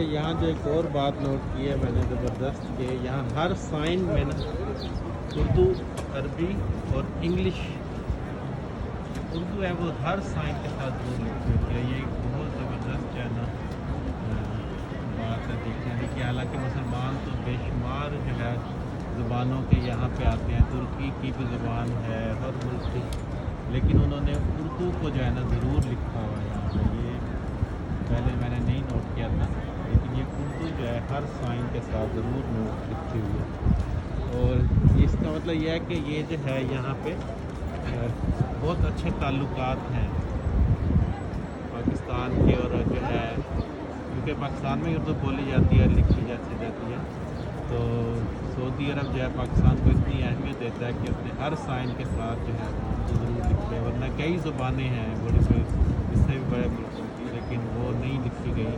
यहाँ जो एक और बात नोट की है मैंने ज़बरदस्त कि यहाँ हर साइन में ना उर्दू, अरबी और इंग्लिश, उर्दू है वो हर साइन के साथ जरूर लिखी होती है। ये एक बहुत ज़बरदस्त जो है ना बात है देखने की। हालांकि मुसलमान तो बेशुमार जो है ज़ुबानों के यहाँ पे आते हैं, तुर्की की भी ज़ुबान है, हर मुल्क की, लेकिन उन्होंने उर्दू को जो है ना ज़रूर लिखा हुआ है यहाँ पे। ये पहले मैंने नहीं नोट किया था, लेकिन ये उर्दू जो है हर साइन के साथ ज़रूर नोट लिखी हुई है। और इसका मतलब यह है कि ये जो है यहाँ पे बहुत अच्छे ताल्लुकात हैं पाकिस्तान के, और जो है क्योंकि पाकिस्तान में उर्दू बोली जाती है, लिखी जाती है, तो सऊदी अरब जो है पाकिस्तान को इतनी अहमियत देता है कि अपने हर साइन के साथ जो है उर्दू ज़रूर लिखते हैं। वरना कई ज़ुबानें हैं बड़ी बड़ी इससे भी बड़े मुल्कों की, लेकिन वो नहीं लिखी गई,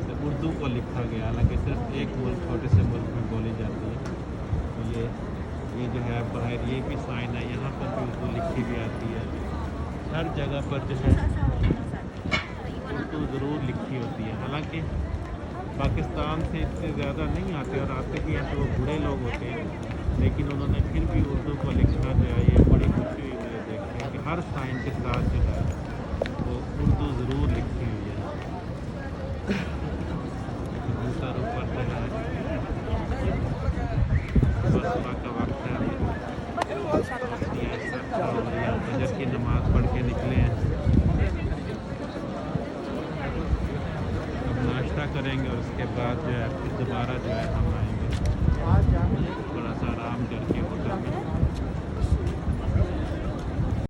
तो उर्दू को लिखा गया। हालांकि सिर्फ एक मुल्क, छोटे से मुल्क में बोली जाती है। तो ये जो है बाहर ये भी साइन है, यहाँ पर भी उर्दू लिखी भी आती है। हर जगह पर जो है उर्दू ज़रूर लिखी होती है। हालांकि पाकिस्तान से इतने ज़्यादा नहीं आते, और आते भी हैं तो वो बूढ़े लोग होते हैं, लेकिन उन्होंने फिर भी उर्दू को लिखा जो है, ये बड़ी खुशी हुई मुझे देख के कि हर साइन के साथ जो है वो उर्दू ज़रूर लिखी हुई है। कबूतर ऊपर जो है सुबह का वक्त है, फजर की नमाज़ पढ़ के निकले हैं, नाश्ता करेंगे और उसके बाद जो है फिर दोबारा जो है हम आएंगे।